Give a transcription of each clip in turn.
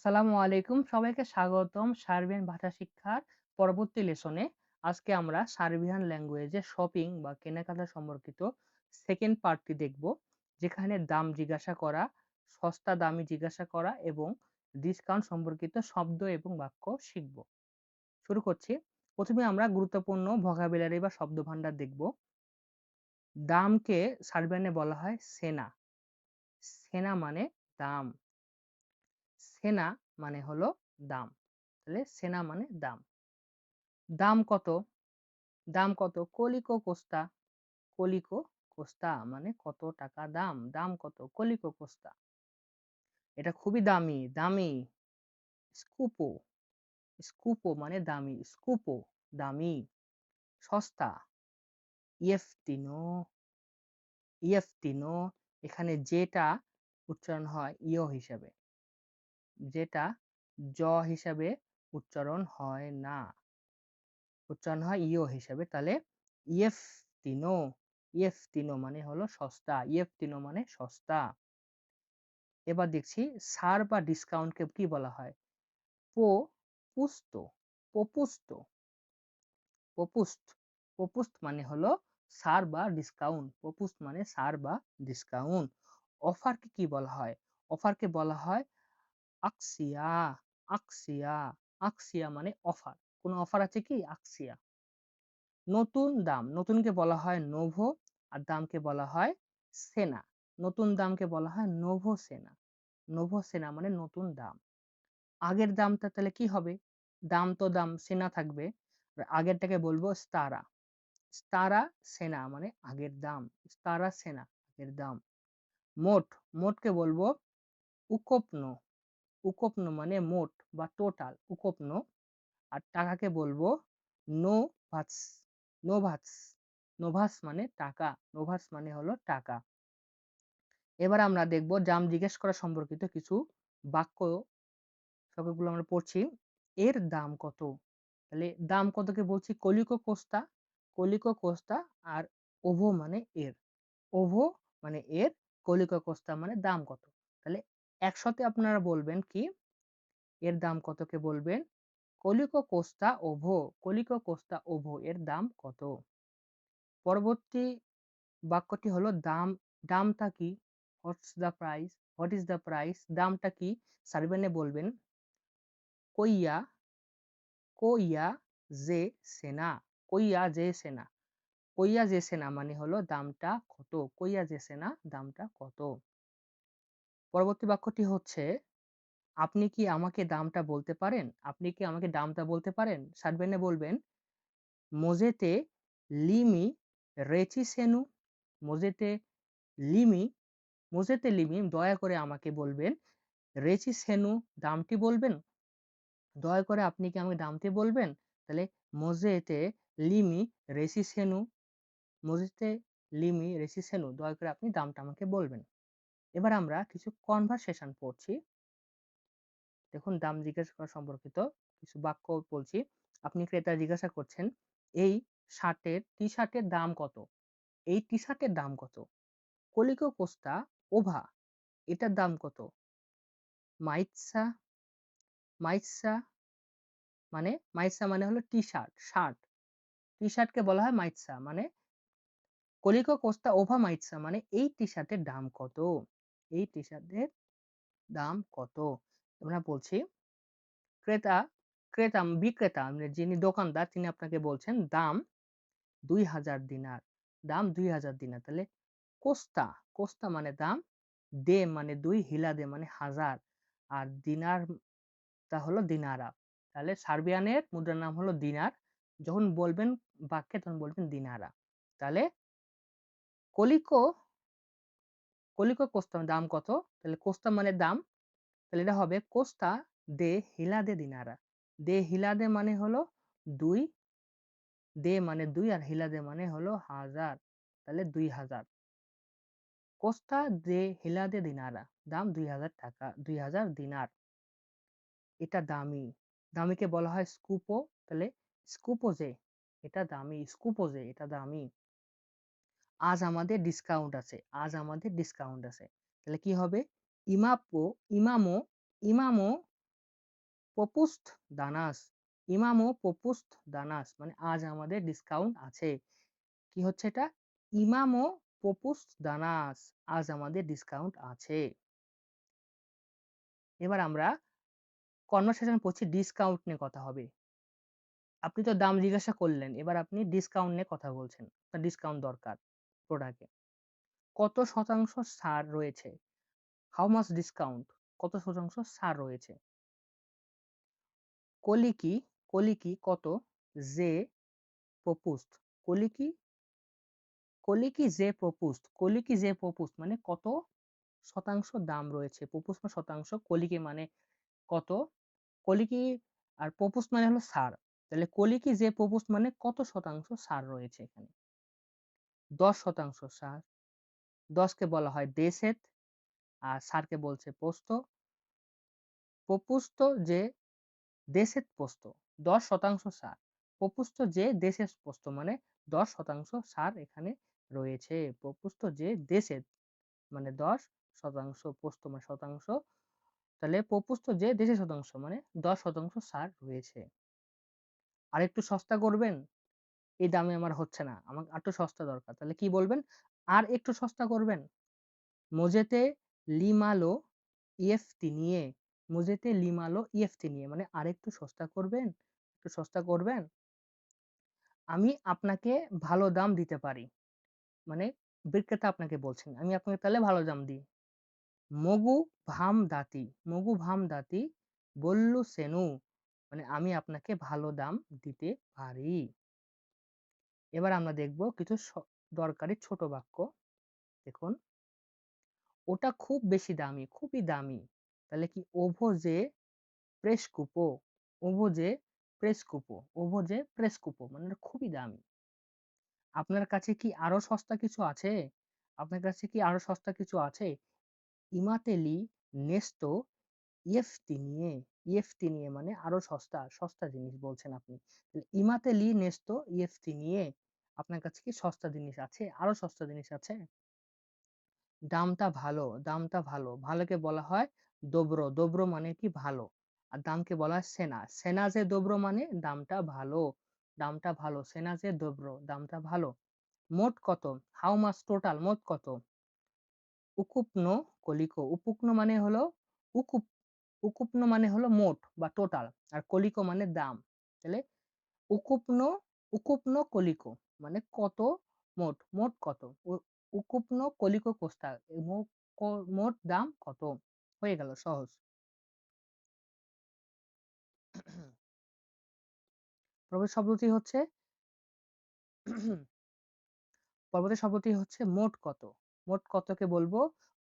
আসসালামু আলাইকুম। সবাইকে স্বাগতম সার্বিয়ান ভাষা শিক্ষার পরবর্তী লেসনে। আজকে আমরা সার্বিয়ান ল্যাঙ্গুয়েজে শপিং বা কেনাকাটা সম্পর্কিত সেকেন্ড পার্টটি দেখব। যেখানে দাম জিজ্ঞাসা করা, সস্তা দামি জিজ্ঞাসা করা এবং ডিসকাউন্ট সম্পর্কিত শব্দ এবং বাক্য শিখব। শুরু করছি। প্রথমে আমরা গুরুত্বপূর্ণ ভোকাবুলারি বা শব্দভান্ডার দেখব। দামকে সার্বিয়ানে বলা হয় সেনা। সেনা মানে দাম। সেনা মানে হলো দাম। তাহলে সেনা মানে দাম। দাম কত? দাম কত? কোলিকো কোস্তা। কোলিকো কোস্তা মানে কত টাকা দাম? দাম কত? কোলিকো কোস্তা। এটা খুবই দামি, দামি। স্কুপো, স্কুপো মানে দামি। স্কুপো দামি। সস্তা। ইয়েফতিনো, ইয়েফতিনো এখানে যেটা উচ্চারণ হয় ইয় হিসাবে। যেটা জ হিসাবে উচ্চারণ হয় না। উচ্চারণ হয় ইও হিসাবে। তাহলে ইয়েফতিনো, ইয়েফতিনো মানে হলো সস্তা। ইয়েফতিনো মানে সস্তা। এবার দেখছি ছাড় বা ডিসকাউন্টকে কি বলা হয়? পো পুস্তো, popusto, popust, popust মানে হলো ছাড় বা ডিসকাউন্ট। popust মানে ছাড় বা ডিসকাউন্ট। অফারকে কি বলা হয়? অফারকে বলা হয় আকসিয়া, আকসিয়া, আকসিয়া মানে অফার। কোন অফার আছে কি? আকসিয়া। নতুন দাম, নতুনকে বলা হয় নোভো আর দামকে বলা হয় সেনা। নতুন দামকে বলা হয় নোভো সেনা। নোভো সেনা মানে নতুন দাম। আগের দামটা তাহলে কি হবে? দাম তো দাম, সেনা থাকবে। আর আগেরটাকে বলবো স্তারা। স্তারা সেনা মানে আগের দাম। স্তারা সেনা আগের দাম। মোট, মোটকে বলবো উকোপনো। উকোপনো মানে মোট বা টোটাল উকোপনো। আর টাকাকে বলবো নো ভাৎস, নো ভাৎস। নোভাস মানে টাকা। নোভাস মানে হলো টাকা। এবার আমরা দেখব দাম জিজ্ঞেস করা সম্পর্কিত কিছু বাক্য। সবগুলো আমরা পড়ছি। এর দাম কত? তাহলে দাম কতকে বলছি কলিকো কোস্তা। কলিকো কোস্তা আর ওভো মানে এর। ওভো মানে এর, কলিকো কোস্তা মানে দাম কত। তাহলে একসাথে আপনারা বলবেন কি? এর দাম কতকে বলবেন কলিকো কোস্তা ওভো। কলিকো কোস্তা ওভো এর দাম কত? পরবর্তী বাক্যটি হলো দাম। দামটা কি? What's the price? What is the price? দামটা কি? সার্বিয়ানে বলবেন কইয়া, কইয়া যে সেনা। কইয়া যে সেনা। কইয়া যে সেনা মানে হলো দামটা কত? কইয়া যে সেনা দামটা কত? পরবর্তী বাক্যটি হচ্ছে আপনি কি আমাকে দামটা বলতে পারেন? আপনি কি আমাকে দামটা বলতে পারেন? সার্বিয়ানে বলবেন মোজেতে লিমি রেচিসেনু। মোজেতে লিমি, মোজেতে লিমি দয়া করে আমাকে বলবেন। রেচিসেনু দামটি বলবেন। দয়া করে আপনি কি আমাকে দামটি বলবেন? তাহলে মোজেতে লিমি রেচিসেনু, মোজেতে লিমি রেচিসেনু দয়া করে আপনি দামটা আমাকে বলবেন। এবার আমরা কিছু কনভারসেশন পড়ছি। দেখুন দাম জিজ্ঞাসা করা সম্পর্কিত কিছু বাক্য বলছি। আপনি ক্রেতা জিজ্ঞাসা করছেন, এই শার্টের টি-শার্টের দাম কত? এই টি-শার্টের দাম কত? কোলিকো কোস্তা ওভা এটার দাম কত? মাইৎসা, মাইৎসা মানে মাইৎসা মানে হলো টি-শার্ট, শার্ট। টি-শার্টকে বলা হয় মাইৎসা মানে কোলিকো কোস্তা ওভা মাইৎসা মানে এই টি-শার্টের দাম কত? এই টি-শার্টের দাম কত? আমরা বলছি ক্রেতা, ক্রেতা বিক্রেতা মানে যিনি দোকানদার তিনি আপনাকে বলছেন দাম ২০০০ দিনার। দাম ২০০০ দিনার। তাহলে কোস্তা, কোস্তা মানে দাম, দে মানে ২, হিলাদে মানে হাজার। আর দিনার তা হলো দিনারা। তাহলে সার্বিয়ানের মুদ্রার নাম হলো দিনার। যখন বলবেন বাক্যে তখন বলবেন দিনারা। তাহলে কলিকো, কলিকো কোস্তা দাম কত? তাহলে কোস্তা মানে দাম। তাহলে এটা হবে কোস্তা দে হিলাদে দিনারা। দে হিলাদে মানে হলো ২, দে মানে ২ আর হিলাদে মানে হলো হাজার। তাহলে ২০০০। কোস্তা দে হিলাদে দিনারা। দাম ২০০০ টাকা, ২০০০ দিনার। এটা দামি। দামিকে বলা হয় স্কুপো। তাহলে স্কুপোজে এটা দামি। স্কুপোজে এটা দামি। আজ আমাদের ডিসকাউন্ট আছে। আজ আমাদের ডিসকাউন্ট আছে। তাহলে কি হবে? ইমাপো, ইমামো, ইমামো পপুস্ত দানাস, ইমামো পপুস্ত দানাস মানে আজ আমাদের ডিসকাউন্ট আছে। কি হচ্ছে এটা? ইমামো পপুস্ত দানাস, আজ আমাদের ডিসকাউন্ট আছে। এবার আমরা কনভারসেশন পড়ছি, ডিসকাউন্ট নিয়ে কথা হবে। আপনি তো দাম জিজ্ঞাসা করলেন, এবার আপনি ডিসকাউন্ট নিয়ে কথা বলছেন। আপনার ডিসকাউন্ট দরকার প্রোডাক্টে। কত শতাংশ ছাড় রয়েছে? How much discount? কত শতাংশ ছাড় রয়েছে? কলিকি, কলিকি কত? যে প্রপুস্ট, কলিকি, কলিকি যে প্রপুস্ট, কলিকি যে প্রপুস্ট মানে কত শতাংশ দাম রয়েছে। প্রপুস্ট মানে শতাংশ, কলিকি মানে কত, কলিকি আর প্রপুস্ট মানে হলো ছাড়। তাহলে কলিকি যে প্রপুস্ট মানে কত শতাংশ ছাড় রয়েছে এখানে? 10% ছাড়। 10 কে বলা হয় ডেসেট আর ছাড়কে বলছে পোস্ত। প্রপুস্ত যে দেশের পোস্ত 10% ছাড়। প্রপুস্ত যে দেশের পোস্ত মানে 10% ছাড় এখানে রয়েছে। প্রপুস্ত যে দেশের মানে 10% পোস্ত মানে শতাংশ, তাহলে প্রপুস্ত যে দেশের শতাংশ মানে 10% ছাড় রয়েছে। আরেকটু সস্তা করবেন? এই দামে আমার হচ্ছে না, আমার আরেকটু সস্তা দরকার। তাহলে কি বলবেন? আর একটু সস্তা করবেন? মোজেতে লিমালো ইএফটি নিয়ে, মোজেতে লিমালো ইএফটি নিয়ে মানে আরেকটু সস্তা করবেন? একটু সস্তা করবেন? আমি আপনাকে ভালো দাম দিতে পারি। মানে বিক্রেতা আপনাকে বলছেন, আমি আপনাকে তাহলে ভালো দাম দিই। মগু ভাম দাতি, মগু ভাম দাতি বল্লু সেনু মানে আমি আপনাকে ভালো দাম দিতে পারি। এবার আমরা দেখব কিছু দরকারি ছোট বাক্য। দেখুন, ওটা খুব বেশি দামি, খুবই দামি। তাহলে কি? ওভো যে প্রেসকুপো, ওভো যে প্রেসকুপো, ওভো যে প্রেসকুপো মানে খুবই দামি। আপনার কাছে কি আরো সস্তা কিছু আছে? আপনার কাছে কি আরো সস্তা কিছু আছে? ইমাতেলি নেস্তো ইএফটি নিয়ে, ইএফটি নিয়ে মানে আরো সস্তা, সস্তা জিনিস বলছেন আপনি। ইমাতেলি নেস্তো ইএফটি নিয়ে আপনার কাছে কি সস্তা জিনিস আছে? আরো সস্তা জিনিস আছে? দামটা ভালো, দামটা ভালো, ভালোকে বলা হয় দোব্রো, দোব্রো মানে কি? ভালো। আর দামকে বলা হয় সেনা, সেনা যে দোব্রো মানে দামটা ভালো, দামটা ভালো, সেনা যে দোব্রো দামটা ভালো। মোট কত? হাউ মাচ টোটাল, মোট কত? উকুপনো কলিকো, উপুকনো মানে হলো উকুপ, উকুপনো মানে হলো মোট বা টোটাল, আর কলিকো মানে দাম। তাহলে উকুপনো, উকুপনো কলিকো মানে কত, মোট, মোট কত। উকুপনো কলিকো কোস্তা মোট দাম কত। হয়ে গেল, সহজ। পরবর্তী শব্দটি হচ্ছে পরবর্তী শব্দটি হচ্ছে মোট কত। মোট কতকে বলবো,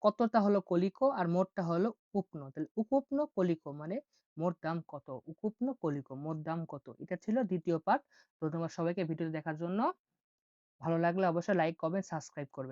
কতটা হলো কলিকো আর মোটটা হলো উপনো। তাহলে উপনো কলিকো মানে মোট দাম কত, উপনো কলিকো মোট দাম কত। এটা ছিল দ্বিতীয় পার্ট। ধন্যবাদ সবাইকে ভিডিও দেখার জন্য। ভালো লাগলে অবশ্যই লাইক, কমেন্ট, সাবস্ক্রাইব করবেন।